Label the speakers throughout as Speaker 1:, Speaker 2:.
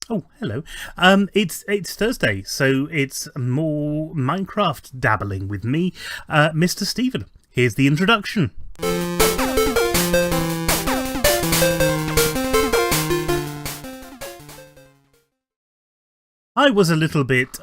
Speaker 1: Oh, hello. It's Thursday, so it's more Minecraft dabbling with me, Mr. Stephen. Here's the introduction. I was a little bit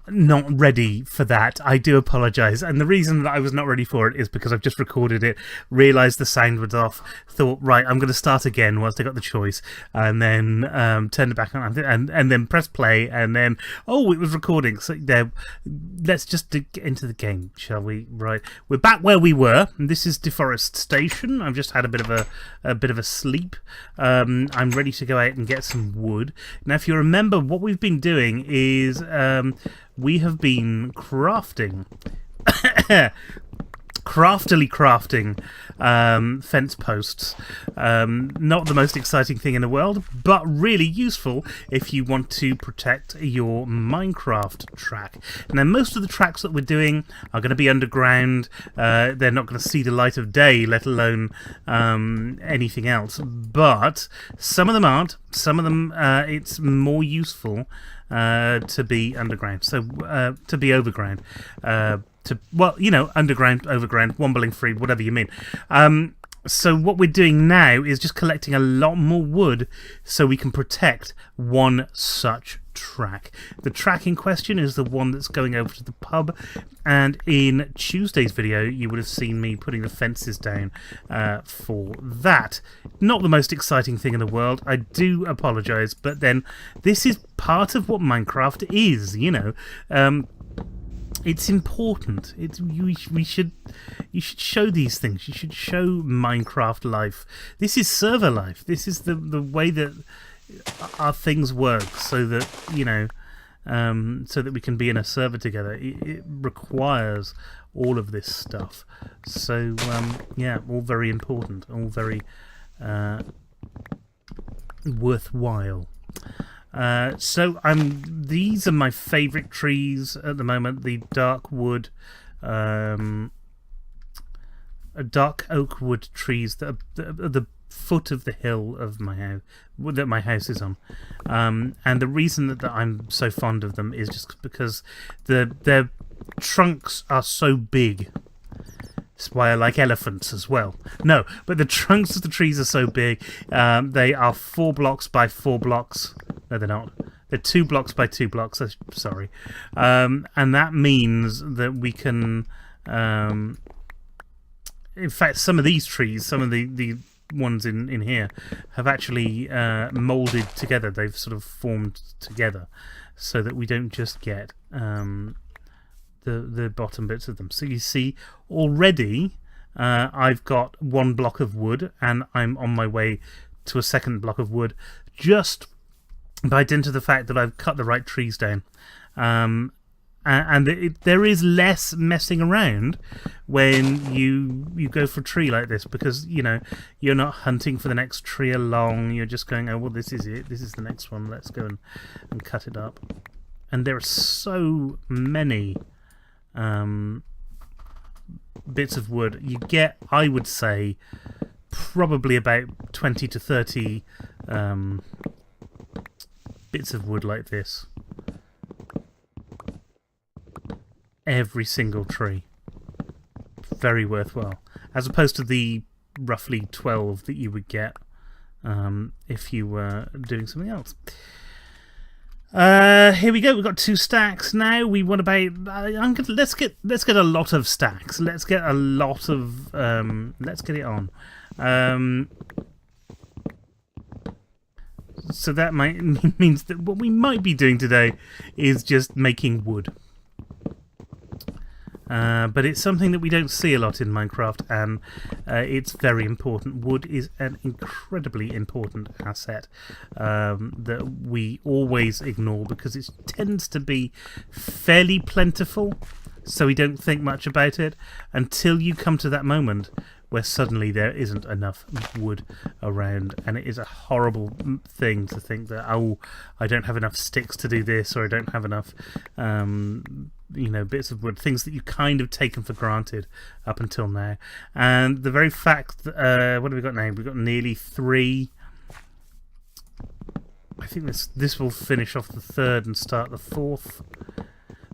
Speaker 1: not ready for that. I do apologise, and the reason that I was not ready for it is because I've just recorded it, realised the sound was off, thought, right, I'm going to start again once I got the choice, and then turned it back on, and then press play, and then, oh, it was recording. So there, let's just get into the game, shall we? Right, we're back where we were. This is Deforestation. I've just had a bit of a sleep. I'm ready to go out and get some wood. Now, if you remember, what we've been doing is we have been crafting, craftily crafting fence posts. Not the most exciting thing in the world, but really useful if you want to protect your Minecraft track. Now, most of the tracks that we're doing are going to be underground. They're not going to see the light of day, let alone anything else. But some of them aren't. Some of them, it's more useful to be underground, so to be overground, underground, overground, wombling free, whatever you mean. So what we're doing now is just collecting a lot more wood so we can protect one such track. The track in question is the one that's going over to the pub, and in Tuesday's video you would have seen me putting the fences down for that. Not the most exciting thing in the world, I do apologise, but then this is part of what Minecraft is, you know. It's important. You should show these things. You should show Minecraft life. This is server life. This is the way that our things work, so that, you know, so that we can be in a server together. It requires all of this stuff. So yeah, all very important, all very worthwhile. So these are my favourite trees at the moment. The dark wood, dark oak wood trees that are the foot of the hill of my house, that my house is on. And the reason that I'm so fond of them is just because their trunks are so big. That's why I like elephants as well. No, but the trunks of the trees are so big. They are 4 blocks by 4 blocks. No, they're not. They're 2 blocks by 2 blocks. Sorry. And that means that we can... in fact, some of these trees, some of the ones in here, have actually moulded together. They've sort of formed together so that we don't just get... the bottom bits of them. So you see, already I've got 1 block of wood, and I'm on my way to a second block of wood, just by dint of the fact that I've cut the right trees down. And there is less messing around when you go for a tree like this, because, you know, you're not hunting for the next tree along. You're just going, oh, well, this is it. This is the next one. Let's go and cut it up. And there are so many bits of wood. You get, I would say, probably about 20 to 30 bits of wood like this. Every single tree. Very worthwhile. As opposed to the roughly 12 that you would get if you were doing something else. Here we go. We've got 2 stacks now. We want about. Let's get a lot of stacks. Let's get a lot of. Let's get it on. So that means that what we might be doing today is just making wood. But it's something that we don't see a lot in Minecraft, and it's very important. Wood is an incredibly important asset that we always ignore because it tends to be fairly plentiful, so we don't think much about it until you come to that moment where suddenly there isn't enough wood around, and it is a horrible thing to think that, oh, I don't have enough sticks to do this, or I don't have enough bits of wood, things that you kind of taken for granted up until now. And the very fact that, what have we got now? We've got nearly 3 I think this will finish off the third and start the fourth.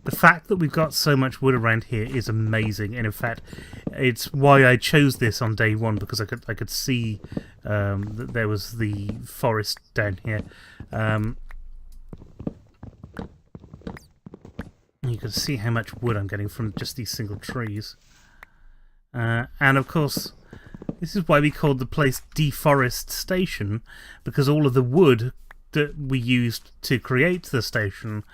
Speaker 1: The fact that we've got so much wood around here is amazing, and in fact, it's why I chose this on day one, because I could see that there was the forest down here. You can see how much wood I'm getting from just these single trees, and of course, this is why we called the place Deforest Station, because all of the wood that we used to create the station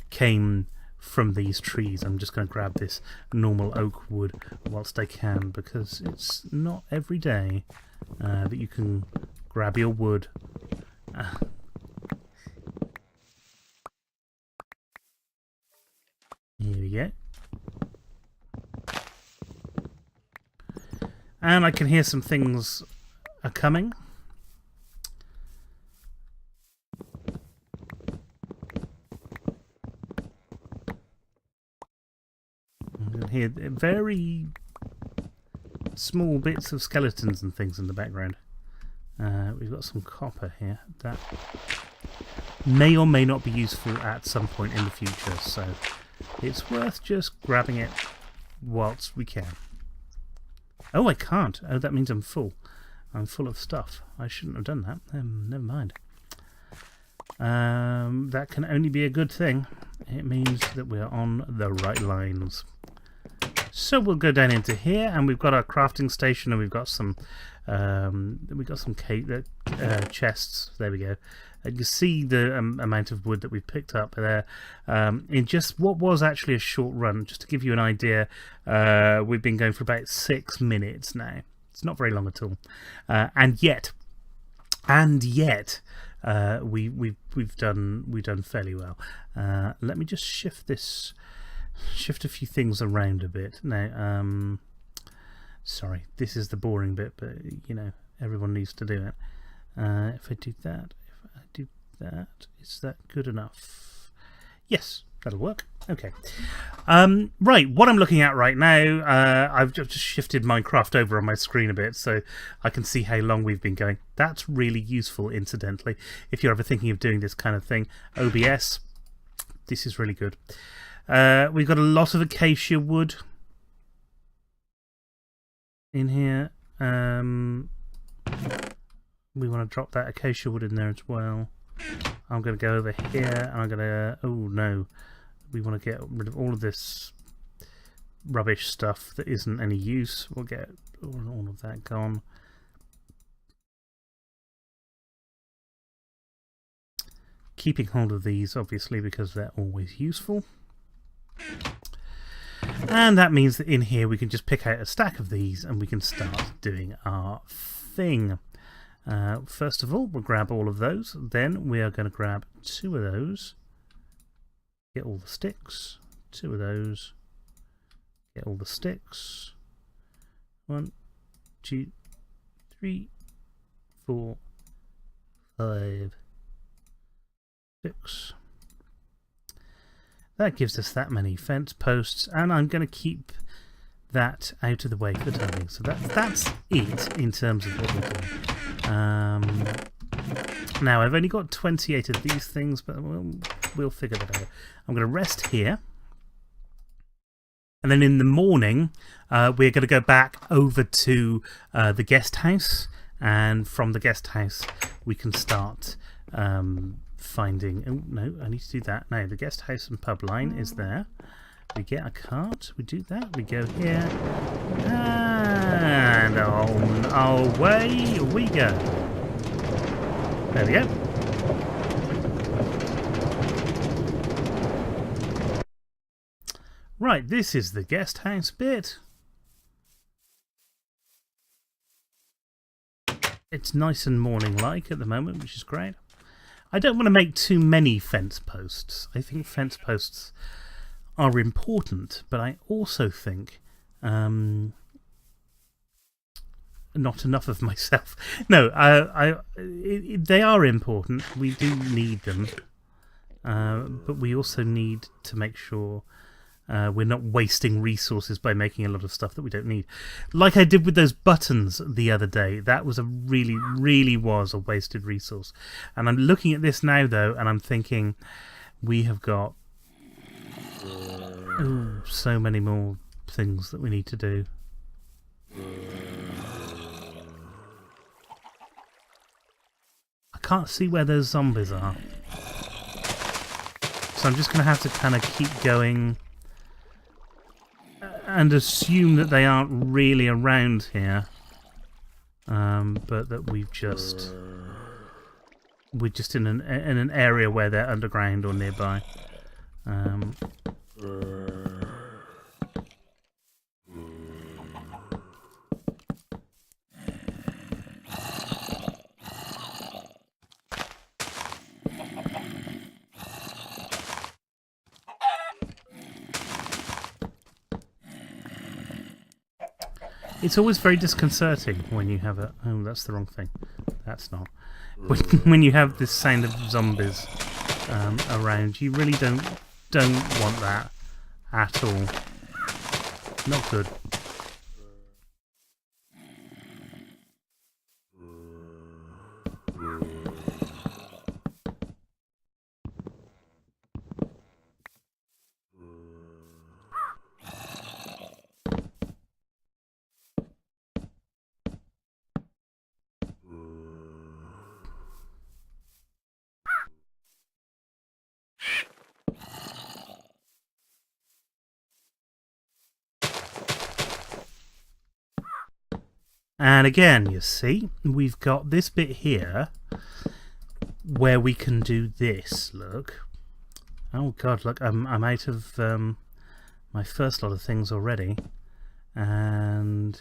Speaker 1: came from these trees. I'm just going to grab this normal oak wood whilst I can, because it's not every day that you can grab your wood. Here we go. And I can hear some things are coming. I can hear very small bits of skeletons and things in the background. We've got some copper here that may or may not be useful at some point in the future, so it's worth just grabbing it whilst we can. Oh, I can't. Oh, that means I'm full. I'm full of stuff. I shouldn't have done that. Never mind. That can only be a good thing. It means that we're on the right lines. So we'll go down into here, and we've got our crafting station, and we've got some chests. There we go. You can see the amount of wood that we've picked up there in just what was actually a short run. Just to give you an idea, we've been going for about 6 minutes now. It's not very long at all, and yet, we've done fairly well. Let me just shift a few things around a bit now. Sorry, this is the boring bit, but you know, everyone needs to do it. If I do that, is that good enough? Yes, that'll work. Okay. Right, what I'm looking at right now, I've just shifted Minecraft over on my screen a bit so I can see how long we've been going. That's really useful, incidentally, if you're ever thinking of doing this kind of thing. OBS, this is really good. We've got a lot of acacia wood in here. We want to drop that acacia wood in there as well. I'm going to go over here, and I'm going to... Oh, no. We want to get rid of all of this rubbish stuff that isn't any use. We'll get all of that gone. Keeping hold of these, obviously, because they're always useful. And that means that in here we can just pick out a stack of these and we can start doing our thing. First of all, we'll grab all of those. Then we are going to grab 2 of those. Get all the sticks. 2 of those. Get all the sticks. 1, 2, 3, 4, 5, 6. That gives us that many fence posts, and I'm going to keep that out of the way for the time being. So that's it in terms of what we're doing. Now, I've only got 28 of these things, but we'll figure that out. I'm going to rest here. And then in the morning, we're going to go back over to the guest house. And from the guest house, we can start finding... Oh, no, I need to do that. Now, the guest house and pub line is there. We get a cart. We do that. We go here. And on our way we go. There we go. Right, this is the guest house bit. It's nice and morning-like at the moment, which is great. I don't want to make too many fence posts. I think fence posts are important, but I also think not enough of myself. No, they are important. We do need them, but we also need to make sure We're not wasting resources by making a lot of stuff that we don't need. Like I did with those buttons the other day. That was really was a wasted resource. And I'm looking at this now, though, and I'm thinking we have got so many more things that we need to do. I can't see where those zombies are. So I'm just going to have to kind of keep going and assume that they aren't really around here, but that we're just in an area where they're underground or nearby. It's always very disconcerting when you have a... Oh, that's the wrong thing. That's not. When you have this sound of zombies around, you really don't want that at all. Not good. And again, you see, we've got this bit here where we can do this. Look. Oh God, look, I'm out of my first lot of things already. And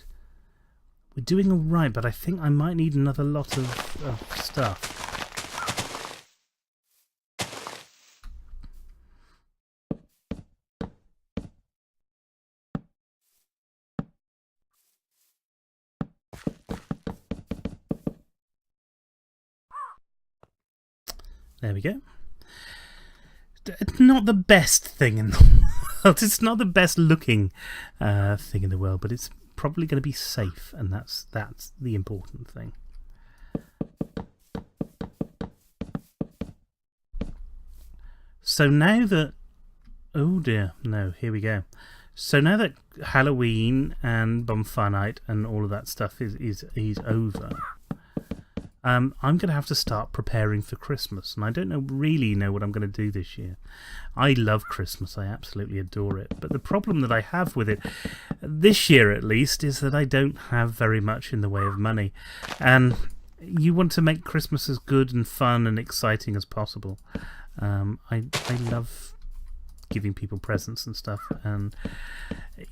Speaker 1: we're doing all right, but I think I might need another lot of stuff. There we go. It's not the best thing in the world. It's not the best looking thing in the world, but it's probably going to be safe, and that's the important thing. So now that... Oh dear, no, here we go. So now that Halloween and Bonfire Night and all of that stuff is over... I'm going to have to start preparing for Christmas, and I don't really know what I'm going to do this year. I love Christmas, I absolutely adore it, but the problem that I have with it, this year at least, is that I don't have very much in the way of money, and you want to make Christmas as good and fun and exciting as possible. I love giving people presents and stuff, and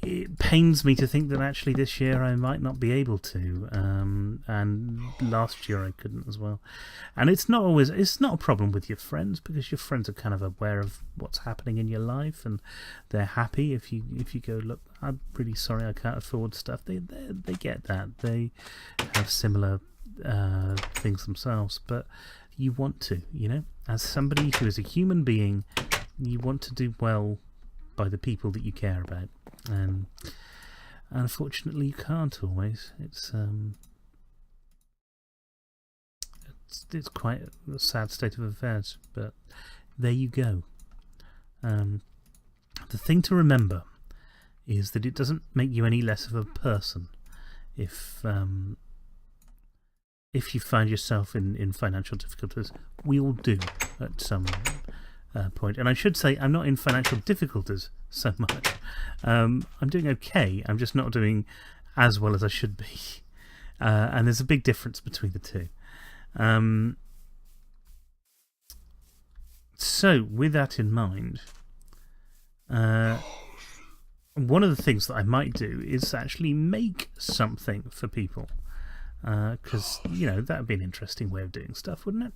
Speaker 1: it pains me to think that actually this year I might not be able to, and last year I couldn't as well. And it's not a problem with your friends, because your friends are kind of aware of what's happening in your life, and they're happy if you go, look, I'm really sorry I can't afford stuff. They get that. They have similar things themselves, but you want to, as somebody who is a human being, you want to do well by the people that you care about, and unfortunately you can't always. It's quite a sad state of affairs, but there you go. The thing to remember is that it doesn't make you any less of a person if you find yourself in financial difficulties. We all do at some point. And I should say I'm not in financial difficulties so much. I'm doing okay. I'm just not doing as well as I should be. And there's a big difference between the two. So with that in mind, one of the things that I might do is actually make something for people. Because, that would be an interesting way of doing stuff, wouldn't it?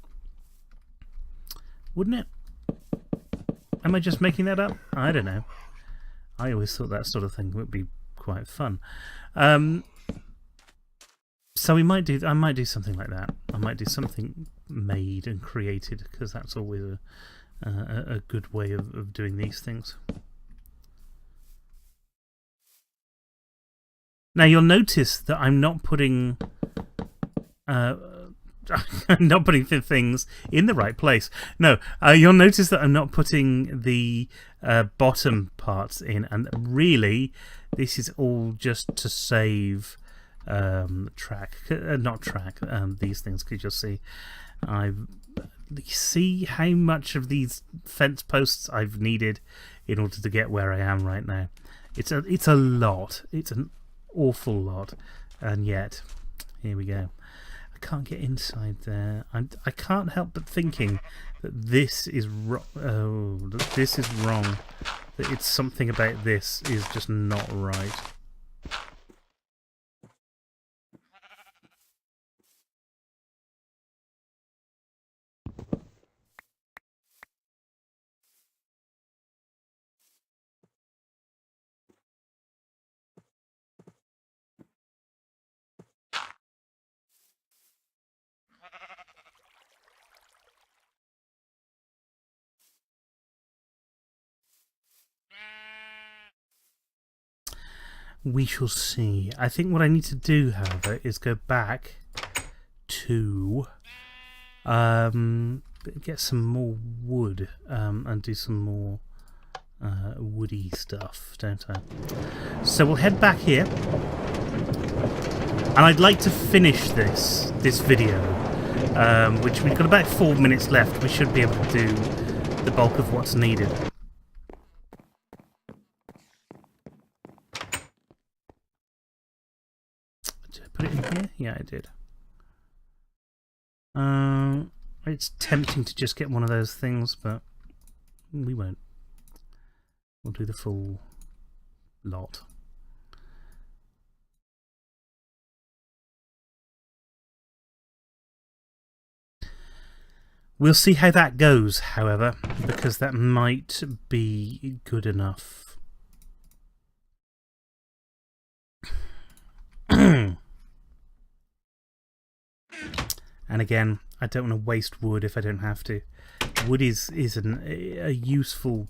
Speaker 1: Wouldn't it? Am I just making that up? I don't know. I always thought that sort of thing would be quite fun. So I might do something like that. I might do something made and created, because that's always a good way of doing these things. Now you'll notice that I'm not putting I'm not putting the things in the right place. No, you'll notice that I'm not putting the bottom parts in, and really this is all just to save track, not track, these things, because you'll see see how much of these fence posts I've needed in order to get where I am right now. It's a lot. It's an awful lot, and yet here we go. I can't get inside there. I can't help but thinking that this is wrong. Oh, that this is wrong. That it's something about this is just not right. We shall see. I think what I need to do, however, is go back to get some more wood and do some more woody stuff, don't I? So we'll head back here, and I'd like to finish this video, which we've got about 4 minutes left. We should be able to do the bulk of what's needed. Put it in here? Yeah, I did. It's tempting to just get one of those things, but we won't. We'll do the full lot. We'll see how that goes, however, because that might be good enough. And again, I don't want to waste wood if I don't have to. Wood is a useful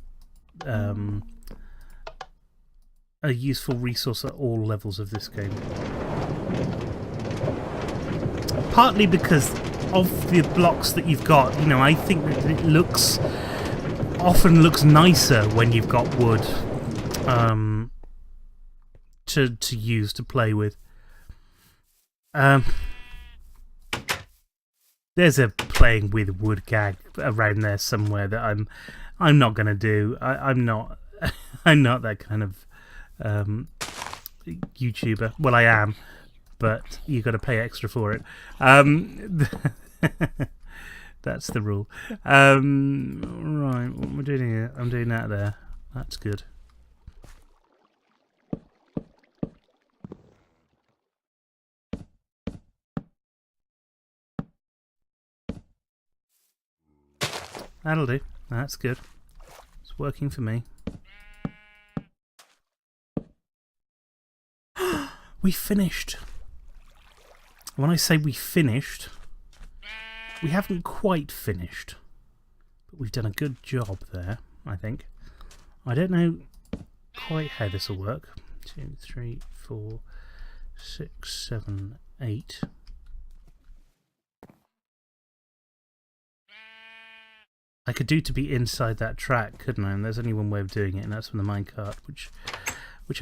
Speaker 1: resource at all levels of this game. Partly because of the blocks that you've got, you know, I think that it often looks nicer when you've got wood to use, to play with. There's a playing with wood gag around there somewhere that I'm not gonna do. I'm not that kind of YouTuber. Well, I am, but you got to pay extra for it. That's the rule. Right, what am I doing here? I'm doing that there. That's good. That'll do. That's good. It's working for me. We finished. When I say we finished, we haven't quite finished, but we've done a good job there, I think. I don't know quite how this will work. 2, 3, 4, 6, 7, 8. I could do to be inside that track, couldn't I? And there's only one way of doing it, and that's from the minecart, which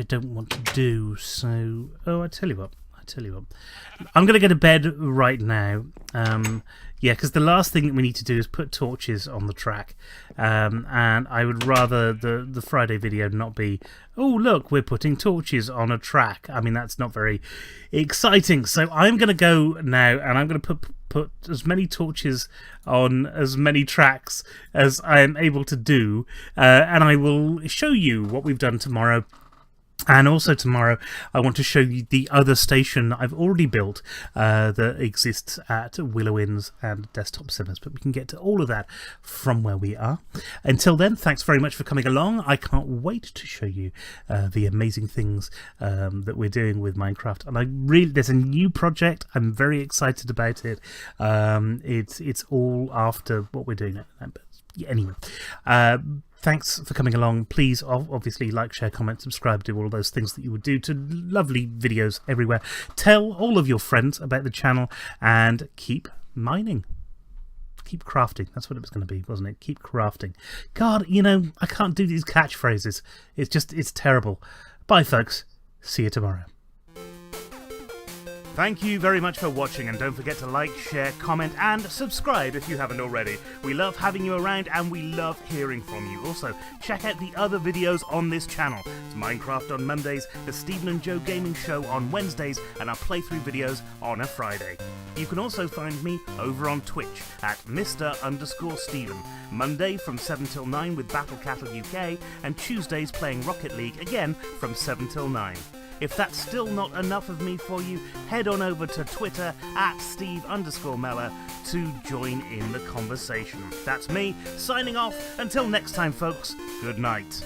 Speaker 1: I don't want to do. So, oh, I tell you what. I'm going to go to bed right now. Yeah, because the last thing that we need to do is put torches on the track. And I would rather the Friday video not be, oh, look, we're putting torches on a track. I mean, that's not very exciting. So I'm going to go now, and I'm going to put as many torches on as many tracks as I am able to do. And I will show you what we've done tomorrow. And also tomorrow, I want to show you the other station that I've already built that exists at Willow Inns and Desktop Cinemas. But we can get to all of that from where we are. Until then, thanks very much for coming along. I can't wait to show you the amazing things that we're doing with Minecraft. And there's a new project. I'm very excited about it. It's all after what we're doing at Yeah, anyway, thanks for coming along. Please, obviously, like, share, comment, subscribe, do all of those things that you would do to lovely videos everywhere. Tell all of your friends about the channel and keep mining. Keep crafting. That's what it was going to be, wasn't it? Keep crafting. God, you know, I can't do these catchphrases. It's terrible. Bye, folks. See you tomorrow. Thank you very much for watching, and don't forget to like, share, comment, and subscribe if you haven't already. We love having you around, and we love hearing from you. Also, check out the other videos on this channel. It's Minecraft on Mondays, the Stephen and Joe Gaming Show on Wednesdays, and our playthrough videos on a Friday. You can also find me over on Twitch at Mr_Stephen. Monday from 7 till 9 with Battle Cattle UK, and Tuesdays playing Rocket League again from 7 till 9. If that's still not enough of me for you, head on over to Twitter at Steve_Meller to join in the conversation. That's me, signing off. Until next time, folks, good night.